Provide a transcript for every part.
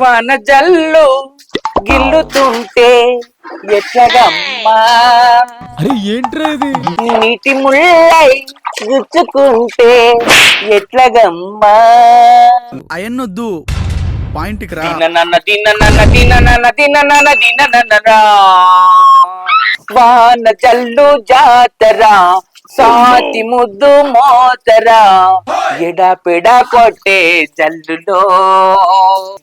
వాన జల్లు గిల్లుతుంటే ఎట్లగమ్మా అరే ఏంట్రా ఇది నీటి ముళ్ళై గుచ్చుకుంటే ఎట్లగమ్మా అయన్నొద్దు పాయింట్ కి రా వాన జల్లు జాతరా సాతి ముద్దు మోతరా ఎడపెడ కొట్టే జల్లులో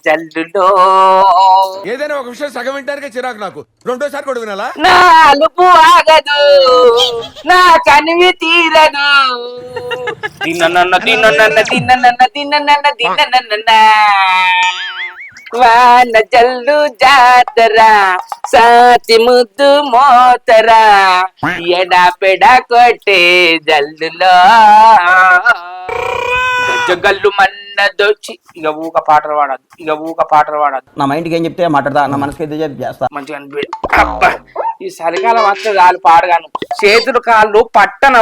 జల్లులో. ఏదైనా ఒక విషయం సగం వింటానికే చిరాకు నాకు. రెండోసారి కూడా వినాలా? నా అలుపు ఆగదు, నా కనివి తీరదు. తిన్న తిన్న తిన్న తిన్న తిన్న వాన జల్లు జాతరా సాతి ముద్దు మోతరా ఎడపెడ కొట్టే జల్లులో గల్లు మన్నదొచ్చి ఇక ఊక పాటలు పాడద్దు నా మైండ్కి ఏం చెప్తే మాట్లాడతా, నా మనసుకి అయితే చేస్తా. మంచిగా అనిపి అబ్బా ఈ చలికాలం వస్తే చాలు పాడగాను. చేతులు కాళ్ళు పట్టన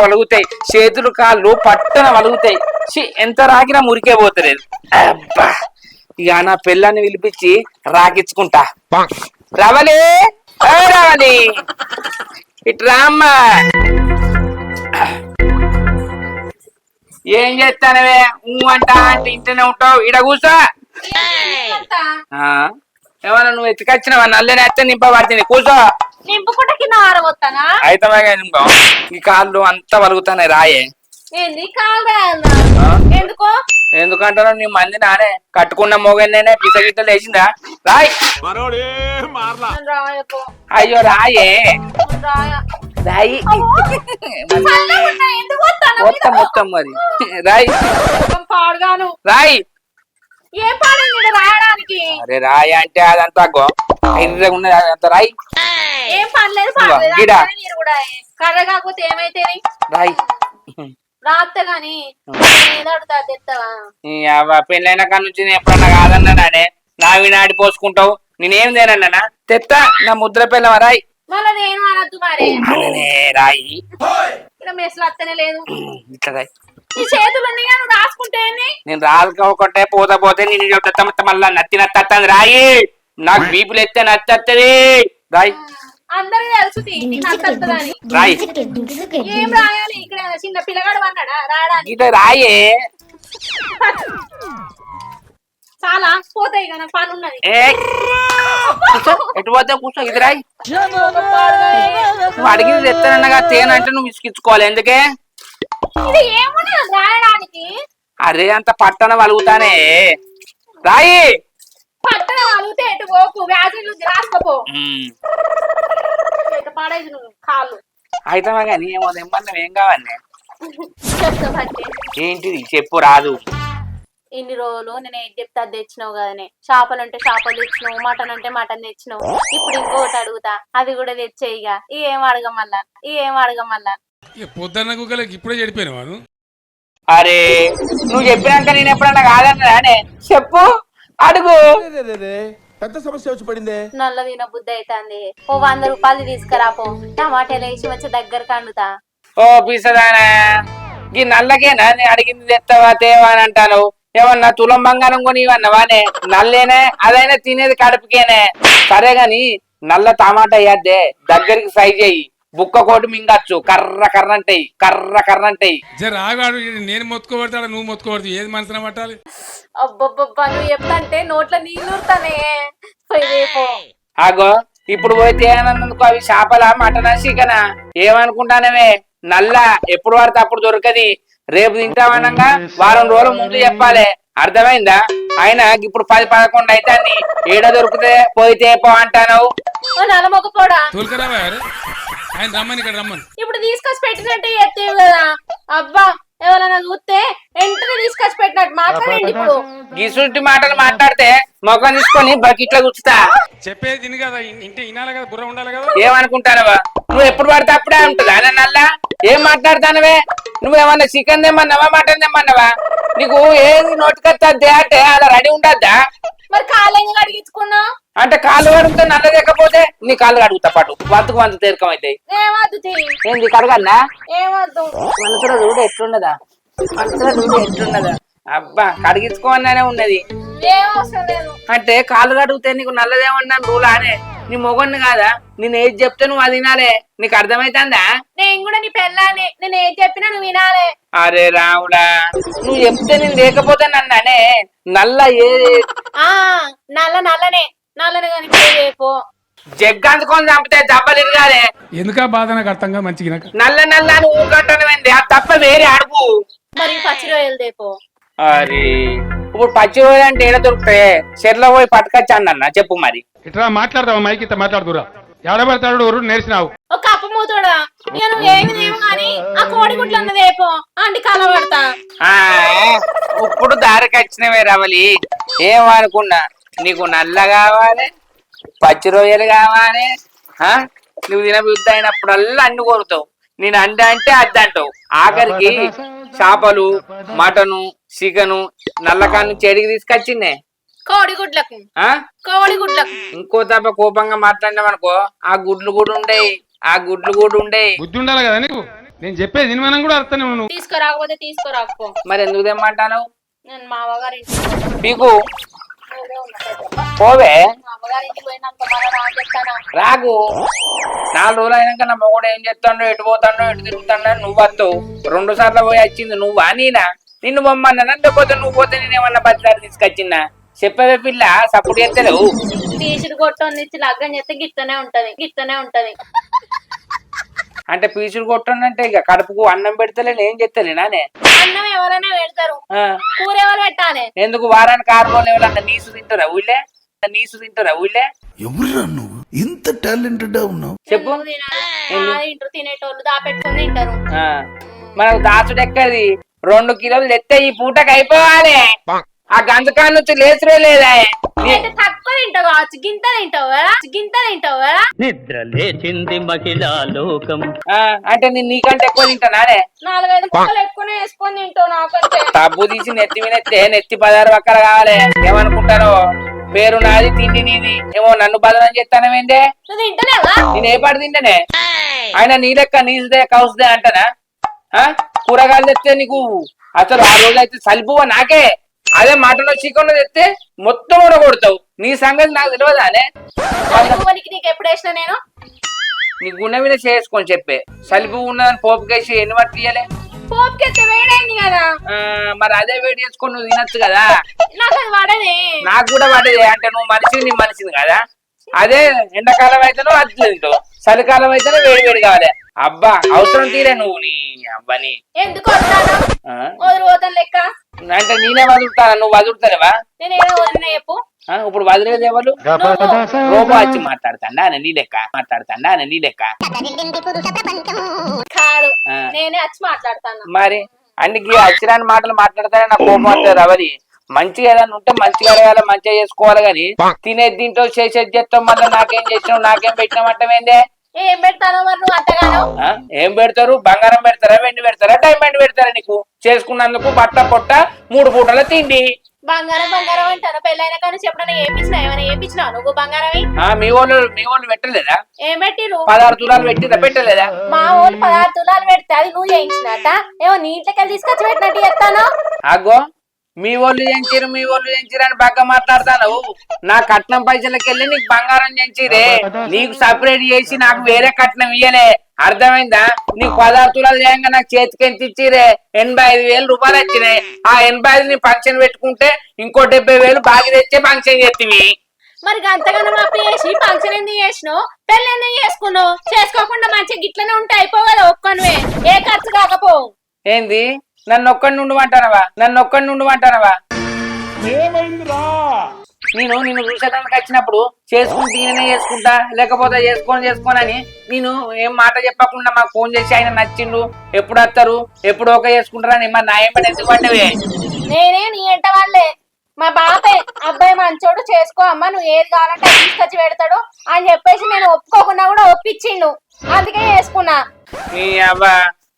వలుగుతాయి ఎంత రాకినా మురికే పోతలేదు. అబ్బా ఇక నా పిల్లాన్ని పిలిపించి రాకిచ్చుకుంటా. రవలి రవలి ఇట్రా అమ్మా. ఏం చేస్తానవే అంట అంటే ఇంటనే ఉంటావు. ఇడ కూర్చో. ఏమన్నా నువ్వు ఎత్తుకొచ్చినవా? నల్లని ఎత్తే నింపబడుతుంది. కూర్చో. నింపుకుంటే కింద ఆరబోతానా? అయితే ఈ కాళ్ళు అంతా వలుగుతాయి. రాయే ఎందుకో ఎందుకంటారు నీ మంది నానే కట్టుకున్న మోగన్నే పిసగిట్టలు వేసిందా? రాయ్. అయ్యో రాయే రాయి మొత్తం మరి రాయ్ పాడుగాను రాయ్. ఏం పాడింది రాయడానికి? అరే రాయి అంటే అదంతా ఉన్నది అదంతా రాయి. ఏం పర్లేదు కర్ర కాకపోతే ఏమైతే రాయి రాత్త గాని పెళ్ళైన కాడ నుంచి నేను ఎప్పుడన్నా కాదన్నా నానే నావి నాడి పోసుకుంటావు. నేనేం తేనన్నా తెత్తా నా ముద్ర పిల్లవ రాయి. మళ్ళీ నేను అనద్దు మరి రాయి. ఇక్కడ మెస్లు అత్తనే లేదు. ఇట్లా రాయి. ఈ చేతులు నువ్వు రాసుకుంటే నేను రాసుకోకుంటే పోతే నేను చెప్తా మళ్ళా నత్తి నత్తంది. రాయి నాకు బీపులు ఎత్తే నత్తది. రాయి అందరికి తెలుసు రాయి. ఏం రాయాలి? ఇక్కడ చిన్న పిల్లగాడు అన్నాడా రాయడానికి? ఇట్లా రాయే. చాలా పోతాయి కదా పని ఉన్నది. ఎటు పోతే కూర్చో. ఇది రాయి. నువ్వు అడిగింది ఎత్తానన్నగా తేనంటే నువ్వు విసిగించుకోవాలి. ఎందుకే ఇది ఏమున్నది రాయడానికి? అరే అంత పట్టణ వలుగుతానే. రాయి. పట్టణ వలుగుతే ఎటు పోకు, వ్యాధులు రాసుకోపో. పాడేది నువ్వు కాళ్ళు అయితే కానీ ఏమో తెమ్మన్నావు. ఏం కావాలి? చెప్తామంటే ఏంటిది చెప్పు. రాదు. ఇన్ని రోజులు నేను ఏం చెప్తా తెచ్చినావు కదనే. చేపలు అంటే చేపలు తెచ్చినావు, మటన్ అంటే మటన్ తెచ్చినావు. ఇప్పుడు ఇంకొకటి అడుగుతా, అది కూడా తెచ్చేయిగా. ఏం అడగమల్లా పొద్దున్న గుగ్గలకి ఇప్పుడే చెడిపోయిన వాడు. అరే నువ్వు చెప్పినాక నేను ఎప్పుడన్నా కాదన్నానే. చెప్పు అడుగు. పెద్ద సమస్య వచ్చి పడిందే. నల్ల తిన బుద్ధి అవుతుంది. ఓ 100 రూపాయలు తీసుకురాపో, టమాటాలు వేసి వచ్చి దగ్గరకు అండుతా. ఓ పిసదానా ఈ నల్లకేనా నేను అడిగింది తెస్తావా తేవా అని అంటాను. ఏమన్నా తులం బంగారం కొని ఇవన్నవానే? నల్లేనే అదైనా తినేది కడుపుకేనే. సరే గాని నల్ల టమాటా వేద్దే దగ్గరికి ఫ్రై చేయి. బుక్క కోటి మింగచ్చు. కర్ర కర్రంటాయి. రాగాడు నేను మొత్తుకోబడతాడు, నువ్వు మొత్తుకోబడతావు. ఏది మనసున పట్టాలి? అబ్బబ్బబ్బా నువ్వు చెప్తాంటే నోట్ల నీళ్ళుతానే. ఆగో ఇప్పుడు పోతే ఏమన్నందుకు అవి చేపల మటనా చికెనా ఏమనుకుంటానవే? నల్ల ఎప్పుడు పడితే అప్పుడు దొరకది. రేపు తింటామనగా వారం రోజుల ముందు చెప్పాలి. అర్థమైందా? అయినా ఇప్పుడు 10-11 అయితే ఏడ దొరికితే పోయితే పో అంటాను. ఇప్పుడు తీసుకొచ్చి పెట్టినట్టు ఎత్తేవు కదా. అబ్బా ఎవరైనా చూస్తే వెంటనే తీసుకొచ్చి పెట్టినట్టు మాట్లాడండి. ఇప్పుడు గీసుంటి మాటలు మాట్లాడితే మొఖం తీసుకొని బకెట్లో కూర్చుతా. చెప్పేది తిని కదా, ఇంటి వినాలి కదా, బుర్ర ఉండాలి కదా. ఏమనుకుంటానవా? నువ్వు ఎప్పుడు పడితే అప్పుడే ఉంటుందా నల్ల? ఏం మాట్లాడతానవే? నువ్వేమన్నా చికెన్ తెమ్మన్నావా, మటన్ తెమ్మన్నావా? నీకు ఏది నోటికొస్తే అంటే అలా రెడీ ఉండద్దా? మరి కాళ్ళు ఎందుకు అడిగించుకున్నా? అంటే కాళ్ళు కడుగుతా నల్ల లేకపోతే నీ కాళ్ళు కడుగుతా పాటు వంతకు తీరకం అవుతాయి. ఏంది కడగన్నా? ఏమద్దు. మనసులో చూడు ఎట్లున్నదా? అబ్బా కడిగించుకోవన్నానే ఉన్నది ఏం అవసరం లేదు. అంటే కాళ్ళు కడిగితే నీకు నల్లదేమన్నా రూలానే నీ మొగన్ని కాదా నేను ఏది చెప్తే నువ్వు అది వినాలే నీకు అర్థమైతుందా నేను కూడా నీ పెళ్ళానే, నేను ఏం చెప్పినా నువ్వు వినాలే. అరే రావుడా నువ్వు చెప్తే నేను లేకపోతే నన్నే నల్ల ఏ ఆ నల్లనే కానీ రేపు జగ్గందుకొని చంపితే దెబ్బలు ఇరగాలే ఎందుకా బాధ నాకు అర్థం కాదు మంచిగా నల్ల నల్ల అని ఊకంటానమైంది ఆ తప్ప వేరే అడుగు మరి పచ్చి రొయ్యలు రేపు. అరే ఇప్పుడు పచ్చి రోజు అంటే ఏడ దొరుకుతాయి చెర్లో పోయి పట్టుకొచ్చి అన్న చెప్పు మరి ఇట్లా మాట్లాడతావా మైకి ఇట్లా మాట్లాడుతురా ఏడబడతాడు నేర్చినావు ఒక కప్పు మూతుడా నేను ఏమి లేవు కానీ ఆ కోడిగుడ్లు అన్నది రేపు అంటి కలబడతా. ఆ ఇప్పుడు దారికి వచ్చినవే రవలి ఏమనుకున్నా నీకు నల్ల కావాలి పచ్చి రొయ్యలు కావాలి నువ్వు తినబుద్ధి అయినప్పుడల్లా అన్ని కోరుతావు నేను అంటే అద్దు అంటావు ఆఖరికి చేపలు మటను చికెను నల్లకాన్ని చెడికి తీసుకొచ్చిందే కోడిగుడ్లకు ఇంకో తప్ప కోపంగా మాట్లాడినామనుకో ఆ గుడ్లు కూడా ఉండేవి బుద్ధి ఉండాలి కదా నీకు నేను చెప్పేది మనం కూడా అర్థం నువ్వు తీసుకురాకపోతే తీసుకురాకపో. మరి ఎందుకు తెమ్మంటాను నేను మా అవ్వగారి పీకు పోవే మా అవ్వగారి ఇంటికి పోయినాక మళ్ళీ రా చెప్తానా. రాకు 4 రోజులు అయినాక నా మొగుడు ఏం చేస్తాడో ఎటు పోతాడో ఎటు తిరుగుతాడో నువ్వు వస్తావు 2 సార్లు పోయి వచ్చింది నువ్వా నేనా నిన్ను బొమ్మన్నా లేకపోతే నువ్వు పోతే నేనేమన్నా బతిలాడి తీసుకొచ్చిందా చెప్పవే పిల్ల సపోర్ట్ చేస్తలేవు పీసుడు కొట్టని ఇచ్చి లగ్గం చేస్తే గిత్తనే ఉంటది. అంటే పీసులు కొట్టనంటే ఇక కడుపుకు అన్నం పెడతలే ఏం చెప్తలే నానే అన్నం ఎవరైనా పెడతారు, కూర ఎవరు పెట్టాలి. ఎందుకు వారానికి 6 రోజులు ఎవరన్నా నీసు తింటారా ఊళ్ళే ఎవరురా నువ్వు ఇంత టాలెంటెడ్ ఉన్నావు చెప్పు ఇంటారు తినేటోళ్ళు దాపెట్టుకుని తింటారు. మనకు దాచుడు ఎక్కడిది 2 కిలోలు తెస్తే ఈ పూటకి అయిపోవాలి ఆ గంజకాయ నుంచి లేచురే లేదా తక్కువ తింటావు కావచ్చు గింత తింటావు కదా నిద్ర లేచింది మహిళా లోకం. అంటే నేను నీకంటే ఎక్కువ తింటానానే 4-5 ముక్కలు ఎక్కువనే వేసుకొని తింటావు నాకంటే. తబ్బు తీసి నెత్తి వినెత్తే నెత్తి 16 వక్కలు కావాలి ఏమనుకుంటారో పేరు నాది తిండి నీది ఏమో నన్ను బదనం చేస్తానమేందే నువ్వు తింటలేవా? నేను ఏ పాటు తింటనే ఆయన నీ లెక్క నీసుదే కౌసుదే అంటనా కూరగాయలు తెస్తే నీకు అసలు ఆ రోజు అయితే సలిపువ నాకే అదే మటన్ చికెన్ తెస్తే మొత్తం కూడా కొడతావు నీ సంగతి నాకు తెలియదానే నీకు ఎప్పుడు వేసిన నేను నీ గుండె మీద చేసుకొని చెప్పే సలిపు ఉన్నదని పోపుకేసి ఎన్ని మట్టి తీయాలి పోపుకెత్తే వేడైంది కదా మరి అదే వేడి చేసుకొని నువ్వు తినొచ్చు కదా నాకు అది పడదే. నాకు కూడా పడేది అంటే నువ్వు నీ మనిషిని కదా అదే ఎండాకాలం అయితేనో అది తింటావు చలికాలం అయితేనే వేడి కావాలి అబ్బా అవసరం తీరే నువ్వు నీ అబ్బాని ఎందుకు వదిలిపోతాను లెక్క అంటే నేనే వదులుతాను నువ్వు వదులుతావా నేను ఏదో వదిలినా చెప్పు. ఇప్పుడు వదిలేదు ఎవరు రోబో వచ్చి మాట్లాడతాడా నీ లెక్క కాదు నేనే వచ్చి మాట్లాడతాను. మరి అన్నికి అచ్చిరాని మాటలు మాట్లాడతానే నా కోపం వస్తుంది అవరి మంచిగా ఏదైనా ఉంటే మంచిగా అడగాలి మంచిగా చేసుకోవాలి గాని తినేది తింటావు చేసేది చేస్తావు మళ్ళీ నాకేం చేసినావు నాకేం పెట్టినావు అంటమేందే ఏం పెడతాను మరి నువ్వు అంతగానో ఏం పెడతారు బంగారం పెడతారా వెండి పెడతారా డైమండ్ పెడతారా నీకు చేసుకున్నందుకు బట్ట పొట్ట 3 పూటల తిండి బంగారం అంటారు పెళ్ళైన కానీ చెప్పిన ఏమిచ్చినావు నువ్వు బంగారమే మీ వాళ్ళు పెట్టలేదా ఏం పెట్టిరు 16 తులాలు పెట్టిరా పెట్టలేదా మా వాళ్ళు 16 తులాలు పెడితే అది నువ్వు చేయించినట్ట ఏమో నీ ఇంట్లోకి తీసుకొచ్చి పెట్టినట్టు చెప్తాను అగ్గో మీ వాళ్ళు చేయించారు అని బాగా మాట్లాడతాను నా కట్నం పైసలకి వెళ్ళి నీకు బంగారం చేయించిరే నీకు సపరేట్ చేసి నాకు వేరే కట్నం ఇయ్యలే అర్థమైందా నీకు 16 తులాలు చేయంగా నాకు చేతికి ఎంత ఇచ్చిరే 85,000 రూపాయలు వచ్చినాయి ఆ 85 ని ఫంక్షన్ పెట్టుకుంటే ఇంకో 70,000 బాగా తెచ్చే ఫంక్షన్ చేతివి మరి అంతగానో అప్పు చేసి ఫంక్షన్ ఎందుకు చేసినావు పెళ్లి ఎందుకు చేసుకున్నావు చేసుకోకుండా మంచిగా గిట్లనే ఉంటే అయిపోవు కదా ఒక్కనివే ఏ ఖర్చు కాకపోవు ఏంది నన్ను ఒక్కడిని ఉండమంటానవా నేను నిన్ను చూసేదానికి వచ్చినప్పుడు చేసుకుంటా లేకపోతే చేసుకోనని నేను ఏం మాట చెప్పకుండా మాకు ఫోన్ చేసి ఆయన నచ్చిండు ఎప్పుడు వస్తారు ఎప్పుడు ఓకే చేసుకుంటారని మా నాయమని ఎందుకు పడ్డవే నేనే నీ ఎంట వాళ్ళే మా బాపే అబ్బాయి మంచోడు చేసుకో అమ్మ నువ్వు ఏది కావాలంటే తీసుకొచ్చి పెడతాడు అని చెప్పేసి నేను ఒప్పుకోకుండా కూడా ఒప్పించిండు అందుకే చేసుకున్నా నీ అవ్వ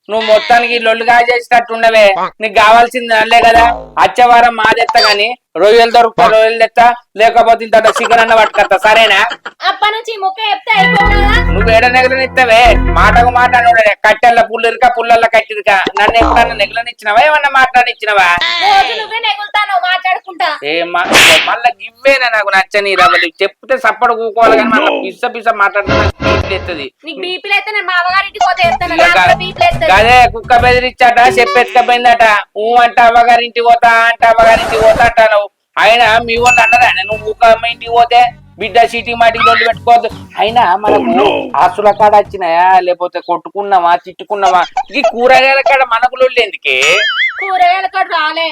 నువ్వు మొత్తానికి లొల్లుగా చేసేటట్టు ఉండవే నీకు కావాల్సింది నల్లే కదా వచ్చే వారం మాదెత్త గాని రొయ్యలు దొరుకుతా రొయ్యలు తెస్తా, లేకపోతే ఇంత చికెన్ అన్న పట్టుకొస్తా, సరేనా? అప్పటి నుంచి ఈ ముక్క చెప్తే అయిపోగా నువ్వు ఏడ నెగలనిస్తావే? మాటకు మాట నువ్వు కట్టెల్ల పుల్లిరిక పుల్లల్ల కట్టిరిక. నన్ను ఎప్పుడన్నా నెగలనిచ్చినవా, ఏమన్నా మాట్లాడిచ్చినవా? రోజు నువ్వే నెగులుతాను మాట్లాడుకుంటా. మళ్ళా ఇవ్వేనా నాకు నచ్చని రవ్వలు చెప్తే సప్పడు కూకోవాలి కానీ మళ్ళీ పిస మాట్లాడుతున్నా. నీకు బీపీలు అయితే నేను మా అమ్మగారింటికి పోతే ఎత్తాను, నాకు కూడా బీపీలు ఎత్తాను. అదే కుక్క బెదిరించాట, చెప్పెత్తుకపోయిందట. అంటే అవ్వగారింటికి పోతా అంటే అవ్వగారింటికి పోతా అంటాను. అయినా మీ వాళ్ళు అన్నారా నువ్వు కుక్క ఇంటికి పోతే బిడ్డ సీటీ మాటికి రోజు పెట్టుకోవద్దు. అయినా మనకు ఆస్తుల కాడ వచ్చినాయా, లేకపోతే కొట్టుకున్నావా తిట్టుకున్నావా? ఈ కూరగాయల కాడ మనకు లొల్లి ఎందుకే? కూరగాయల కాడ రాలే,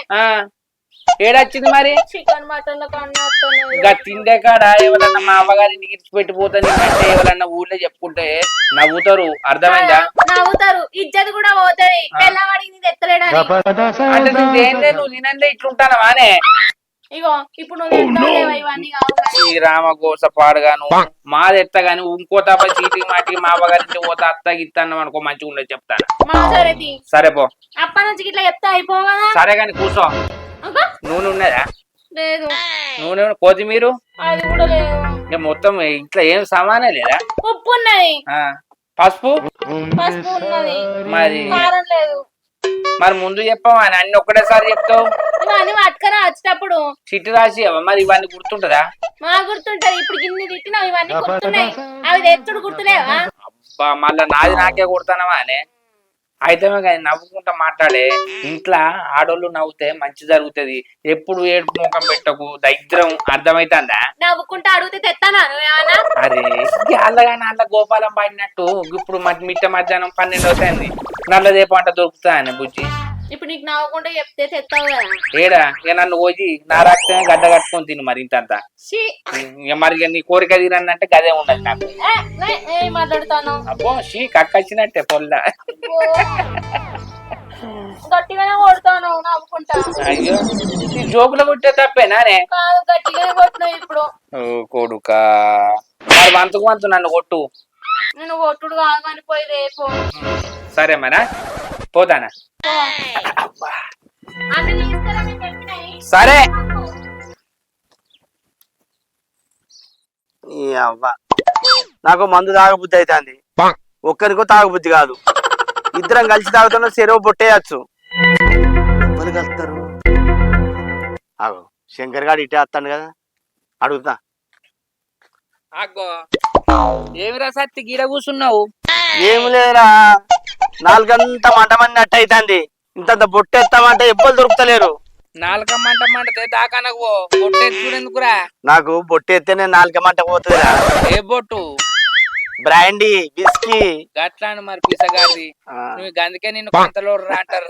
ఏడొచ్చింది మరి? చికెన్ మటన్ ఇంకా తిండే కాడ ఎవరన్నా మా అవ్వగారింటికి ఇచ్చిపెట్టిపోతాను అంటే ఎవరన్నా ఊళ్ళో చెప్పుకుంటే నవ్వుతారు, అర్థమైందా? నవ్వుతారు, ఇజ్జత్ కూడా పోతుంది. పిల్లవాడికి తెత్తలేడని అంటే నువ్వేందే నువ్వు తినందే ఇట్లుంటానవా అనే? ఇగో ఇప్పుడు నువ్వు తెస్తావులేవా ఇవన్నీ కావు కానీ. శ్రీరామ గోస పాడుగాను మాది ఎత్తగాని ఇంకో తప్ప చీటికి మాటికి మా అవ్వగారింటి పోతే అత్తకి ఇస్తాను అనుకో, మంచిగా ఉండదు చెప్తాను. మా సరేది సరే పో. అప్పటి నుంచి ఇట్లా చెప్తే అయిపో కదా. సరే గాని కూర్చో. నూనె ఉన్నదా? లేదు. నూనె కొత్తిమీర అది కూడా లేదు. ఇంకా మొత్తం ఇంట్లో ఏం సామానే లేదా? ఉప్పు ఉన్నది, పసుపు పసుపు ఉన్నది, మరి కారం లేదు. మరి ముందు చెప్పవా? అన్ని ఒక్కటేసారి చెప్తావు. ఇవన్నీ పట్టుకరా వచ్చేటప్పుడు చిట్టు రాసి మరి ఇవన్నీ గుర్తుంటదా? మా గుర్తుంటది. ఇప్పుడు గిన్నె తిట్టినావు, ఇవన్నీ గుర్తున్నాయి. అవి తెచ్చుడు గుర్తులేవా? అబ్బా మళ్ళా నాది నాకే కొడతానవా అనే? అయితే కానీ నవ్వుకుంటా మాట్లాడే. ఇంట్లో ఆడోళ్ళు నవ్వుతే మంచి జరుగుతుంది. ఎప్పుడు ఏడుపు ముఖం పెట్టకు, దరిద్రం, అర్థమైతుందా? నవ్వుకుంటా అడిగితే తెస్తానా నువ్వేమన్నా? అరే అల్లగాని అల్ల గోపాలం పాడినట్టు ఇప్పుడు మిట్ట మధ్యాహ్నం 12 అవుతుంది. నల్లదే పంట దొరుకుతా అని బుజ్జి. ఇప్పుడు నీకు నవ్వుకుంటే చెప్తే తెస్తావు కదా. ఏడా ఇక నన్ను పోయి నా రాకపోతే గడ్డ కట్టుకొని తిను మరి ఇంతంతా. మరి నీ కోరిక తీరన్నంటే గదే ఉండదు నాకు. ఏం మాట్లాడుతాను? అబ్బో షీ కక్కచ్చినట్టే పొల్ల. గట్టిగానే కొడతాను నవ్వుకుంటా. అయ్యో నీ జోకులు కొట్టే తప్పేనానే? కాదు, గట్టిగానే కొట్టినావు ఇప్పుడు. ఓ కొడుకా, మరి వంతుకు నన్ను కొట్టు. నేను కొట్టుడు కాదు అని పోయి రేపు. సరే మరా పోతానా? అన్ని తీసుకురా నేను చెప్పినాయి. సరే. నాకు మందు తాగబుద్ధి అవుతుంది. ఒక్కరికో తాగబుద్ధి కాదు, ఇద్దరం కలిసి తాగుతున్నా చెరువు పొట్టేయచ్చు. ఎవరు కలుస్తారు? ఆగో శంకర్ గారు ఇటే వస్తాడు కదా, అడుగుతా. ఏమిరా సత్తి గీడ కూర్చున్నావు? ఏమి లేదురా, నాలుగంతా మంటమన్నట్టు అవుతుంది. ఇంత బొట్టెత్తామంటే ఎవ్వరు దొరుకుతలేరు. నాలుక మంట మంటతే దాకానకు బొట్టెత్తుకురా. నాకు బొట్టెత్తేనే నాలుక మంట పోతుందిరా. ఏ బొట్టు? బ్రాండీ విస్కీ గట్లాను మరి పిసగాడి. నువ్వు అందుకే నిన్ను కొంతలో అంటారు.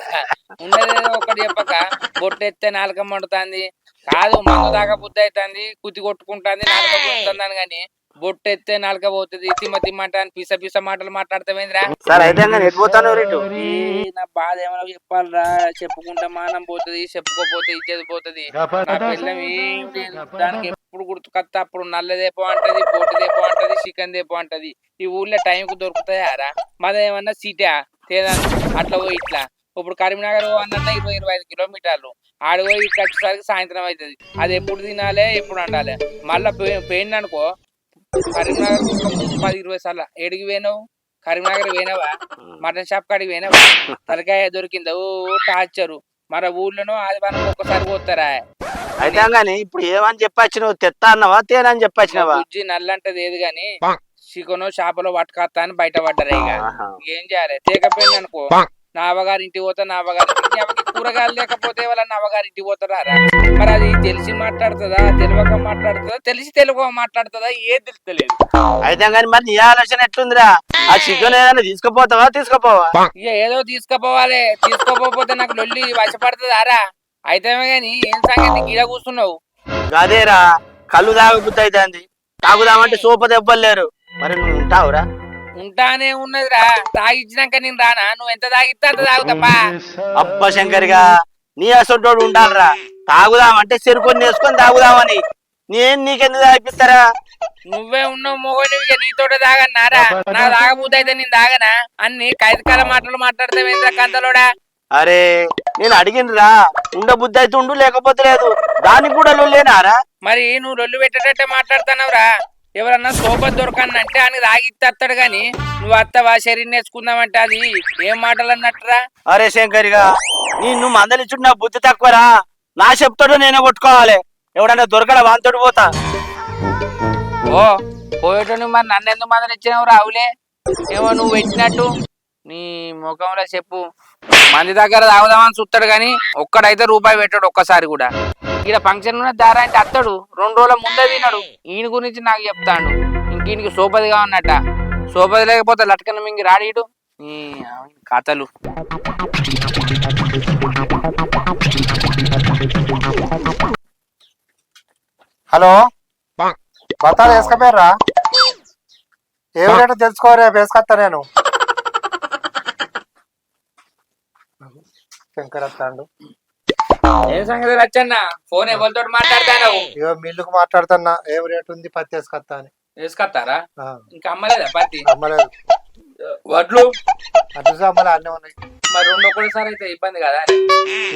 ఉండేదేదో ఒకటి చెప్పక బొట్టెత్తే నాలుక మండుతుంది కాదు, మందు దాకా బుద్ధి అవుతుంది, కుతి కొట్టుకుంటుంది, నాలుక పోతుందని కానీ బొట్టెత్తే నాలుక పోతుంది. తిమ్మ అని పిస మాటలు మాట్లాడతావేంద్రా? నా బాధ ఏమైనా చెప్పాలరా? చెప్పుకుంటా మానం పోతుంది, చెప్పుకోపోతే ఇచ్చేది పోతుంది. నా పిల్లం ఏం లేదు, దానికి ఎప్పుడు గుర్తుకొస్తా అప్పుడు నల్లదేపో అంటది, బొట్టుదేపో అంటది, చికెన్ దేపో అంటది. ఈ ఊర్లో టైంకు దొరుకుతాయారా? మాదేమన్నా సీటా తేదాను అట్లా పోయి ఇట్లా. ఇప్పుడు కరీంనగర్ అన్న 20-25 కిలోమీటర్లు ఆడ పోయి ఇక్కడికి వచ్చేసరికి సాయంత్రం అవుతుంది. అది ఎప్పుడు తినాలి ఎప్పుడు అండాలి? మళ్ళా పోయింది అనుకో కరీంనగర్ 10-20 సార్లు. ఎడికి పోయినావు? కరీంనగర్ పోయినావా? మటన్ షాప్ కాడికి పోయినావా? తలకాయ దొరికిందా? ఓ టార్చరు. మన ఊర్లోనూ ఆదివారం ఒక్కసారి పోతారా? అయితే గానీ ఇప్పుడు ఏమని చెప్పచ్చినావు? తెత్తా అన్నావా తేనని చెప్పచ్చినావా? బుజ్జి నల్లంటది ఏది గాని చికెనో చేపలో పట్టుకొస్తా అని బయట పడ్డారు. ఇక ఏం చేయాలి? తేకపోయింది అనుకో నా అవ్వగారింటికి పోతా. నా అవ్వగారింటికి కూరగాయలు లేకపోతే వాళ్ళ నా అవ్వగారింటికి పోతారా? మరి అది తెలిసి మాట్లాడుతుందా, తెలియక మాట్లాడుతుందా, తెలియక మాట్లాడుతుందా? ఏది తెలుస్తలేదు. అయితే కానీ మరి నీ ఆలోచన ఎట్లుందిరా? ఆ చికెన్ ఏదైనా తీసుకుపోతావా తీసుకుపోవా? ఇక ఏదో తీసుకుపోవాలి. తీసుకోపోతే నాకు లొల్లి వశపడుతుందారా? అయితే గాని ఏం సంగతి గీడ కూర్చున్నావు? అదేరా కళ్ళు తాగబుద్ధి అవుతుంది, తాగుదామంటే సోప దెబ్బలేరు. మరి నువ్వు ఉంటావురా? ఉంటానే ఉన్నదిరా, తాగిచ్చినాక నేను రానా? నువ్వు ఎంత తాగిస్తే అంత తాగుతాపా. అబ్బా శంకర్గా నీ అసొంటోడు ఉండాలరా. తాగుదామంటే చెరుకొని వేసుకొని తాగుదామని. నేను నీకెందుకు తాగిస్తారా? నువ్వే ఉన్నావు మొగోనివిగా, నీతోటే తాగన్నారా? నా తాగబుద్ధి అయితే నేను తాగనా? అన్ని ఖైదకాల మాటలు మాట్లాడతావేంద్రా కంతలోడా? అరే నేను అడిగినరా ఉండబుద్ధి అయితే ఉండు లేకపోతే లేదు దానికి కూడా లేనారా మరి నువ్వు రొల్లు పెట్టేటట్టే మాట్లాడుతున్నావురా. ఎవరన్నా సోపత్ దొరకనంటే అని రాగిస్తాడు గాని నువ్వు అత్తవా శరీరం నేర్చుకుందామంటే అది ఏం మాటలు అన్నట్టురా. అరే శంకరిగా నిన్ను మందలిచ్చుడు నా బుద్ధి తక్కువరా. నా చెప్తాడు నేనే కొట్టుకోవాలి. ఎవడన్నా దొరకడా వాంతోడు పోతా. ఓ పోయేటోని మరి నన్ను ఎందుకు మందలు ఇచ్చినావు రావులే? ఏమో నువ్వు పెట్టినట్టు నీ ముఖంలో చెప్పు. మంది దగ్గర తాగుదామని చూస్తాడు గాని ఒక్కడైతే రూపాయి పెట్టాడు ఒక్కసారి కూడా. ఇక్కడ ఫంక్షన్ ఉన్న దారా అంటే అత్తడు 2 రోజుల ముందే తిన్నాడు. ఈయన గురించి నాకు చెప్తాడు. ఇంకీనికి సోపదిగా ఉన్నట్ట. సోపది లేకపోతే లట్కన మింగి రాడీడు ఈ కథలు. హలో బత్తాలు వేసుకపోయారా? ఏమిటో తెలుసుకోరే వేసుకొస్తా నేను. శంకర్ వస్తాడు. ఏం సంగతి రచ్చన్న? ఫోన్ ఎవరితో మాట్లాడతాను? ఇగో మిల్లుకు మాట్లాడుతున్నా. ఏం రేటు ఉంది పత్తి వేసుకొస్తా అని. వేసుకొస్తారా? ఇంకా అమ్మలేదా పత్తి? అమ్మలేదు. వడ్లు అడ్డు అమ్మలే అన్నీ ఉన్నాయి. మరి 2 ఒకటిసారి అయితే ఇబ్బంది కదా?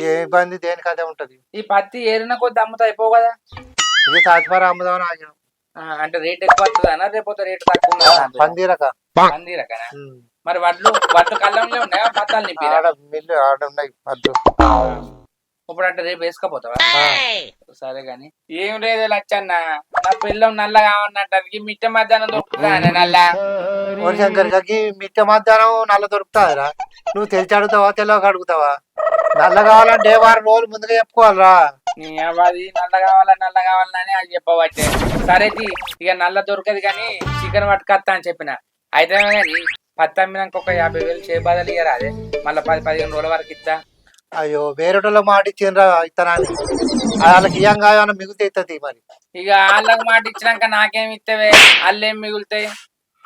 ఏ ఇబ్బంది దేనికి అదే ఉంటది. ఈ పత్తి ఏరిన కొద్ది అమ్ముతా అయిపోవు కదా? ఇది తాజ్పార అమ్ముదామని ఆగినాం. అంటే రేట్ ఎక్కువ వస్తుందా లేకపోతే రేట్ తక్కువ? పందిరక పందిరకనా? మరి వడ్లు కళ్ళంలో ఉన్నాయా పత్తాలు నింపి? మిల్లు ఆడ ఉన్నాయి అడ్డు. ఇప్పుడు అంటే రేపు వేసుకపోతావా? సరే గాని ఏం లేదు లచ్చన్న. నా పిల్లం నల్ల కావన్నట్టు మిట్ట మధ్యాహ్నం దొరుకుతుందా నల్ల? శంకర్కి మిట్ట మధ్యాహ్నం నల్ల దొరుకుతాదిరా. నువ్వు తెలిసి అడుగుతావా తెల్లగా అడుగుతావా? నల్ల కావాలంటే 6 రోజులు ముందుగా చెప్పుకోవాలరా. నీ అవ్వది నల్ల కావాలని అది చెప్పవచ్చే. సరే ఇక నల్ల దొరకదు కానీ చికెన్ పట్టుకొస్తా అని చెప్పిన. అయితే కానీ పత్తి అమ్మినాక ఒక 50,000 చేబాదలు ఇయ్యరా? అదే మళ్ళీ 10-15 రోజుల వరకు ఇస్తా. అయ్యో వేరేటోళ్ళ మాట ఇచ్చిండ్రా ఇత్తనాన్ని. వాళ్ళకి ఇయ్యంగా మిగులుతే ఇస్తుంది. మరి ఇక వాళ్ళకి మాట ఇచ్చినాక నాకేం ఇస్తావే? వాళ్ళేం మిగులుతాయి?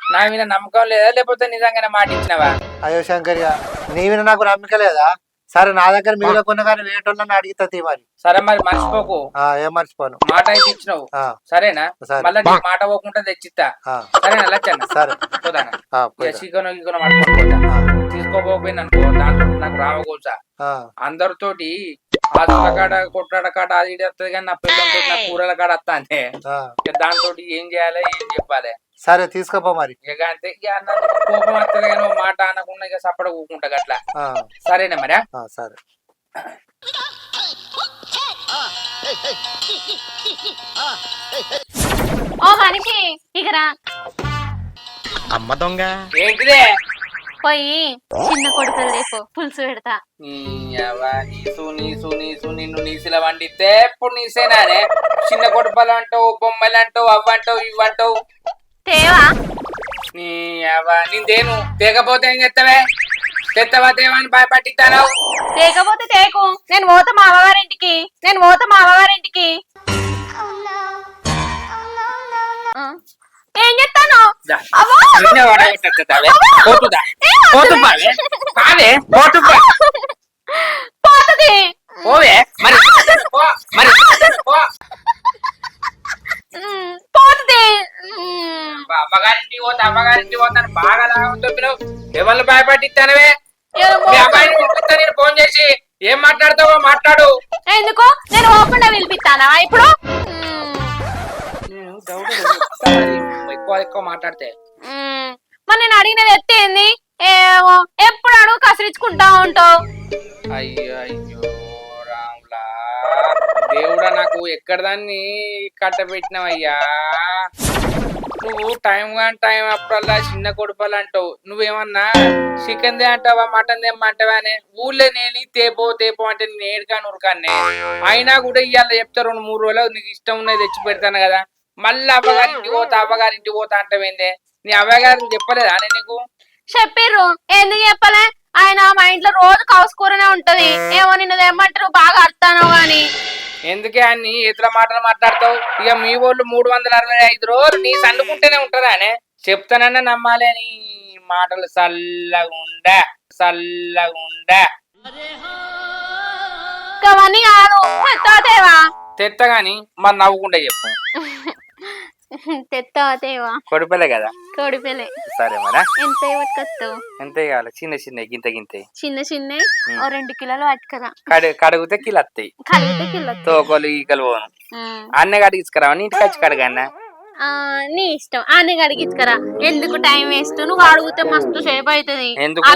నా మీద నమ్మకం లేదా లేకపోతే నిజంగానే మాట ఇచ్చినవా? అయ్యో శంకర్గా నీ మీద నాకు నమ్మక లేదా? సరే నా దగ్గర మిగిలిన కానీ వేరేటోళ్ళని అడిగితే మరి. సరే మరి మర్చిపోకు. ఏం మర్చిపోను. మాట అయితే ఇచ్చినావు సరేనా? మళ్ళీ మాట పోకుండా తెచ్చిస్తా. సరేనా లచ్చన్న? సరే చికెన్ పట్టుకొని పోతా. తీసుకోపోకపోయింది అనుకో దాంతో నాకు రావకూసా. అందరితోటి ఆస్తుల కాడ కొట్టాడ కాడ అది వస్తుంది కానీ నా పిల్లలతో నా కూరల కాడ వస్తా అంటే దాంతో ఏం చేయాలి ఏం చెప్పాలి? సరే తీసుకోపో మరి. ఇక అంతే. ఇక అన్న కోపం వస్తుంది కానీ మాట అనకుండా ఇక సప్పడ కూకుంటా అట్లా. సరేనా మరి? సరే. ఓ మనిషి ఇకరా. అమ్మ దొంగ ఏంటిదే? పోయి చిన్న కొడుకులు రేపు పులుసు పెడతా. నిన్ను నీసిల వండితే ఇప్పుడు నీసేనానే. చిన్న కొడుపలు అంటావు, బొమ్మలు అంటావు, అవ్వంటావు ఇవ్వంటావు. తేవా నేను తేకపోతే ఏం చేస్తావే? తెత్తవా తేవా అని భయపట్టిస్తాను. తేకపోతే తేకు. నేను పోతా మా అమ్మగారింటికి. ఏం చెప్తాను? పోవే మరి అమ్మగారింటికి పోతాను బాగా లాగా ఎవరు భయపట్టిస్తానవే? మీ అమ్మాయిని పిలిపిస్తా నేను ఫోన్ చేసి. ఏం మాట్లాడతావో మాట్లాడు. ఎందుకు నేను పోకుండా పిలిపిస్తానా ఇప్పుడు? ఎక్కువ మాట్లాడితే మరి నేను అడిగినది ఎత్తేంది? ఏమో ఎప్పుడు అడుగు కసిరించుకుంటా ఉంటావు. అయ్యో రాములా దేవుడా, నాకు ఎక్కడ దాన్ని కట్టబెట్టినవయ్యా. నువ్వు టైం అప్పుడల్లా చిన్న కొడుపలు అంటావు. నువ్వేమన్నా చికెన్ దే అంటావా మటన్ దేమంటావా అని ఊళ్ళో నేను తేపో అంటే నేను ఏడుకాను ఉరకాన్నే. అయినా కూడా ఇవాళ చెప్తా 2-3 రోజులు నీకు ఇష్టం ఉన్నది తెచ్చి పెడతాను కదా. మళ్ళీ అవ్వగారింటికి పోతా అంటావేందే? నీ అవ్వగారిని చెప్పలేదా నేను నీకు? చెప్పిర్రు. ఎందుకు చెప్పలే? ఆయన మా ఇంట్లో రోజు కౌసుకూరనే ఉంటది. ఏమో నిన్ను తెమ్మంటారు బాగా అర్థానో గాని. ఎందుకే అన్ని ఇతర మాటలు మాట్లాడతావు? ఇక మీ వాళ్ళు 365 రోజులు నీ సండుకుంటేనే ఉంటదా అని చెప్తానన్నా నమ్మాలి. నీ మాటలు చల్లగుండా. అవన్నీ కాదు తెత్తవా? తెత్తగాని మరి నవ్వుకుంటే చెప్పు. తెత్తావా తేవా కొడిపల్లె కదా కోడిపిల్లే సరే మరా ఎంత పట్టుకొస్తావు? ఎంత కావాలి చిన్న చిన్న గింత గింత చిన్న చిన్న ఓ 2 కిలోలు పట్టుకరా. కడిగితే కిలో వస్తాయి కలిగితే కిలో తోకలు ఈకలు పోను అన్న కడిగించుకురా ఇంటికి వచ్చి కడగన్న నీ ఇష్టం అన్నీ కడిగించుకరా. ఎందుకు టైం వేస్ట్? నువ్వు అడిగితే మస్తు సేపు అవుతుంది. ఎందుకు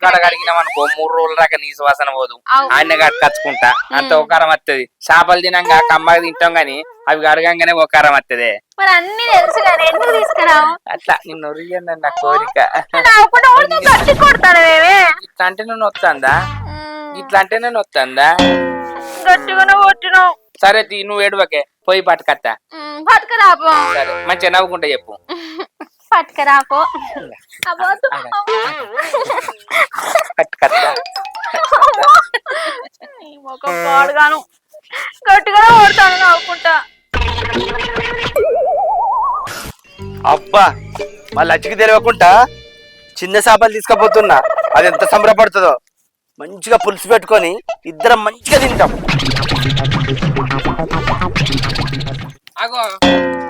కడిగినాం అనుకో 3 రోజుల దాకా నీ సువాసన పోదు. అన్న కట్టుకుంటా అంత ఒకరం వస్తుంది. చేపలు తినంగా కమ్మగా తింటాం గాని అవి కడగంగానే ఒకరం వస్తుంది. మరి అన్ని తెలుసు కానీ ఎందుకు తీసుకురావు? అట్లా నిన్ను నా కోరిక. కొడతాడు ఇట్లా అంటే నేను వస్తుందా? ఇట్లా అంటే నేను వస్తుందా? గట్టిగానే కొట్టినావు. సరే నువ్వు ఏడువకే పోయి పట్టుకత్తా. పట్టుకరాపో. సరే మంచిగా నవ్వుకుంటా చెప్పు. పట్టుకరాపో. పట్టుకత్తా. పాడుగాను గట్టిగా కొడతాను నవ్వుకుంటా. అబ్బా మళ్ళీ అచ్చికి తెలియకుండా చిన్న చేపలు తీసుకుపోతున్నా. అది ఎంత సంబరపడుతుందో. మంచిగా పులుసు పెట్టుకొని ఇద్దరం మంచిగా తింటాం. అగో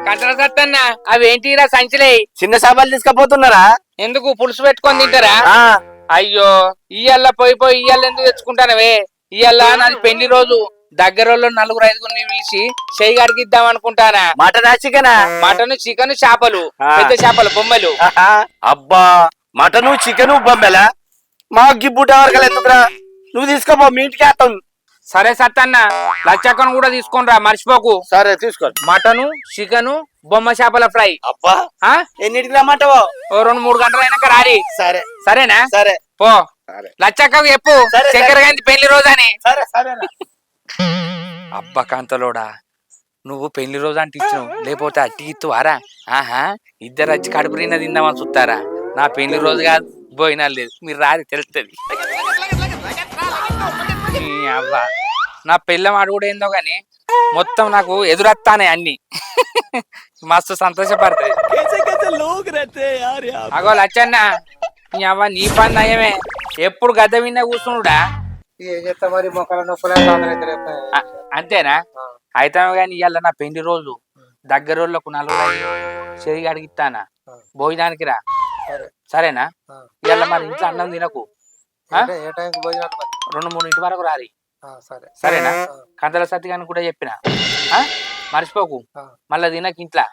కంటల సత్తన్నా అవేంటిరా సంచిలే? చిన్న చేపలు తీసుకుపోతున్నారా? ఎందుకు పులుసు పెట్టుకొని తింటారా? అయ్యో ఇయ్యాల పోయి ఇయ్యాల ఎందుకు తెచ్చుకుంటానవే? ఇయ్యాల నాది పెళ్లి రోజు. దగ్గరోళ్ళు 4-5 పిలిచి చెయ్యి గడిగిద్దాం అనుకుంటానా. మటనా చికెనా? మటన్ చికెన్ చేపలు పెద్ద చేపలు బొమ్మలు. అబ్బా మటను చికెను బొమ్మెలా? మా గిబ్బుట వరకలు ఎందుకురా? నువ్వు తీసుకోపో మీ ఇంటికి వేస్తాం. సరే సత్తన్న లచ్చక్కను కూడా తీసుకొని రా మర్చిపోకు. సరే తీసుకో. మటను చికెను బొమ్మ చేపల ఫ్రై. అబ్బా ఎన్నిటికి రమ్మంటావో? ఓ 2-3 గంటలు అయినాక రారి. సరే సరేనా? సరే పో లచ్చక్కకు చెప్పు చక్కెర గాంధీ పెళ్లి రోజు అని. సరే సరే. అబ్బా కాంతలోడా నువ్వు పెళ్లి రోజు అంటే ఇచ్చినావు, లేకపోతే అట్టి ఇత్తువారా? ఆహా ఇద్దరు వచ్చి కడుపు నిన్న తిందామని చూస్తారా? నా పెళ్లి రోజు కాదు పోయినా లేదు, మీరు రాది తెలుస్తుంది. అబ్బా నా పెళ్ళం ఆడు కూడా ఏందో గాని మొత్తం నాకు ఎదురొస్తానే అన్ని. మస్తు సంతోషపడుతుంది. అగో లచ్చన్న నీ అవ్వ నీ పని నయమే. ఎప్పుడు గద్ద విన్న కూర్చున్నాడా? ఏం చేస్తా మరి మొక్కల నొప్పులే అంతేనా? అయితే గాని ఇవాళ నా పెళ్లి రోజు. దగ్గరోళ్ళకు 4-5 చెయ్యి అడిగిస్తానా, భోజనానికి రా. సరేనా? ఇవాళ మరి ఇంట్లో అన్నం తినకు. 2-3 వరకు రారి. సరేనా? కంతల సత్తిగాని కూడా చెప్పిన మర్చిపోకు. మళ్ళా తినకు ఇంట్లో.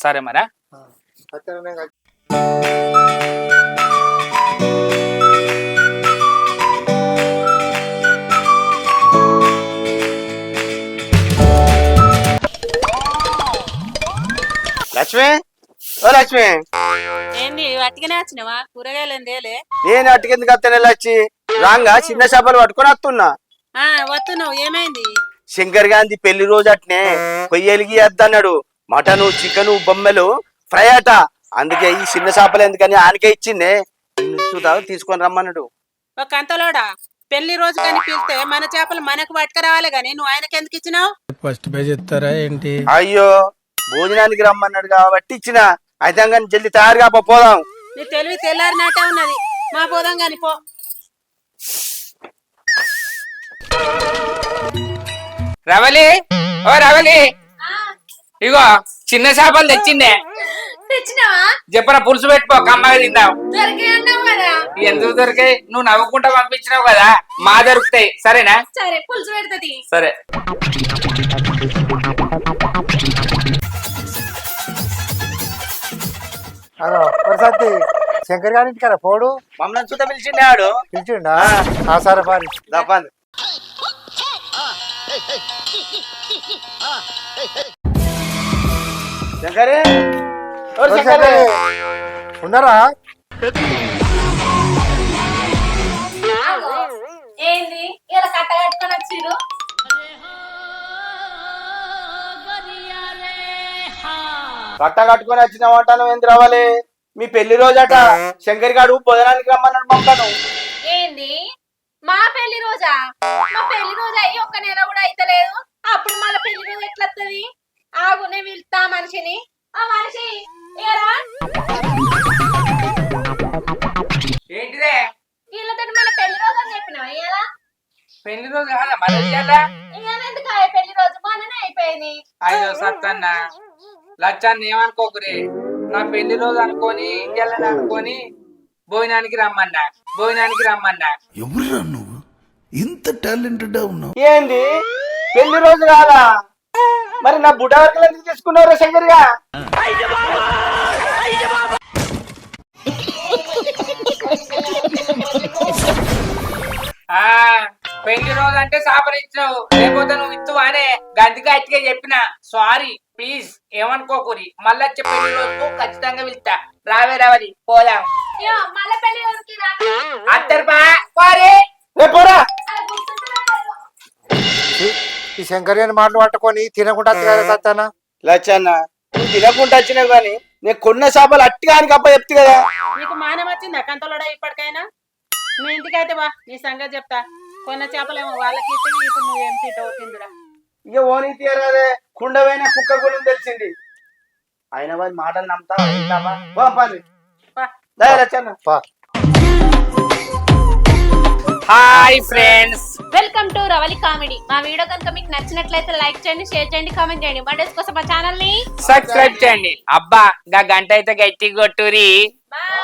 సరే మరా? లక్ష్మి ఓ లక్ష్మి, ఏంది అట్టుగానే వచ్చినవా? కూరగాయలు ఏందేలే? నేను అట్టుకెందుకు వస్తానే లచ్చి? రాంగా చిన్న చేపలు పట్టుకొని వస్తున్నా. వస్తున్నావు, ఏమైంది? శంకర్ గాంధీ పెళ్లి రోజు అట్నే పొయ్యలిగి వద్దన్నాడు. మటను చికెను బొమ్మలు ఫ్రై అట. అందుకే ఈ చిన్న చేపలు ఎందుకని ఆయనకే ఇచ్చిందే. తీసుకొని రమ్మన్నాడు. ఒక అంతలోడా పెళ్లి రోజు కానీ పిలిస్తే మన చేపలు మనకు పట్టుకురావాలి గాని నువ్వు ఆయనకి ఎందుకు ఇచ్చినావు? ఫస్ట్ పేజ్ ఇస్తారా ఏంటి? అయ్యో భోజనానికి రమ్మన్నాడు కాబట్టి ఇచ్చిన. అయితే కానీ జల్ది తయారుగా పోదాం. నీ తెలివి తెల్లారినట్టే ఉన్నది. మా పోదాం గాని పో. రవలి ఓ రవలి, ఇగో చిన్న చేపలు తెచ్చిందే. తెచ్చినావా? చెప్పరా పులుసు పెట్టుకో, కమ్మగా తిందాం. దొరికే అన్నావు కదా. ఎందుకు దొరికాయి? నువ్వు నవ్వుకుంటా పంపించినావు కదా, మా దొరుకుతాయి. సరేనా? సరే పులుసు పెడతది. సరే. అదో సత్తి శంకర్ గారి ఇంటికి కదా పోడు మమ్మల్ని చూత పిలిచిండాడు. పిలిచిండా? సరే పారి తప్పండి. శంకరే ఉన్నారా? ఏంది ఇలా కట్ట కట్టుకొని వచ్చిరు? కట్ట కట్టుకొని వచ్చిన వంటను ఏంది రావాలి? మీ పెళ్లి రోజట శంకర్ గారు భోజనానికి రమ్మన్నాడు పంపను. ఏంది మా పెళ్లి రోజా? మా పెళ్లి రోజు అయ్యి 1 నెల కూడా అయితలేదు. అప్పుడు మళ్ళీ పెళ్లి రోజు ఎట్లా వస్తుంది? ఆగునే పిలుస్తా మనిషిని. ఆ మనిషి ఏరా ఏంటిదే? వీళ్ళతో మన పెళ్లి రోజు అని చెప్పినావా? ఇయ్యాలా పెళ్లి రోజు కాదా మరి? ఇయ్యాల ఎందుకు పెళ్లి రోజు మననే అయిపోయింది. అయ్యో సత్తన్న లచ్చాన్ని ఏమనుకోకురే, నా పెళ్లి రోజు అనుకొని ఇంకెళ్ళని అనుకొని భోజనానికి రమ్మన్నా. ఎవరురా నువ్వు ఇంత టాలెంటెడ్ ఉన్నావు? ఏంది పెళ్లి రోజు కాదా? మరి నా బుడ్డ వర్కలు ఎందుకు తీసుకున్నావు శంకర్గా? ఆ పెళ్లి రోజు అంటే సాపలు ఇచ్చినావు, లేకపోతే నువ్వు ఇత్తువానే గంతిగా అట్టిగా చెప్పిన. సారీ ప్లీజ్ ఏమనుకోకురి, మళ్ళీ వచ్చే పెళ్లి రోజుకు ఖచ్చితంగా పిలుస్తా. రావరి పోదాం. మళ్ళీ పెళ్లి రోజుకి రా. అత్తరు బా పోరే. పోరా. ఈ శంకర్యాన్ని మాటలు పట్టుకొని తినకుండా సత్తానా? లచ్చన్న నువ్వు తినకుండా వచ్చినావు కానీ నేను కొన్న చేపలు అట్టిగా అని కప్ప చెప్తే కదా. నీకు మానం వచ్చిందా కంతలోడా ఇప్పటికైనా? మీ ఇంటికైతే వా, నీ సంగతి చెప్తా. కొన్న చేపలేమో వాళ్ళకి ఇస్తే ఇప్పుడు నువ్వు ఏం తింటావు తిందురా. ఇక ఓని తీయరాదే, కుండవైన కుక్క గురించి తెలిసింది. ఆయన వారి మాటలు నమ్ముతావా? Lachanna hi friends, welcome to Ravali comedy. మా వీడియో కనుక మీకు నచ్చినట్లయితే లైక్ చేయండి, షేర్ చేయండి, కామెంట్ చేయండి. బర్త్డేస్ కోసం మా ఛానల్ ని సబ్స్క్రైబ్ చేయండి. అబ్బా గా గంట అయితే గట్టి కొట్టురి. బాయ్.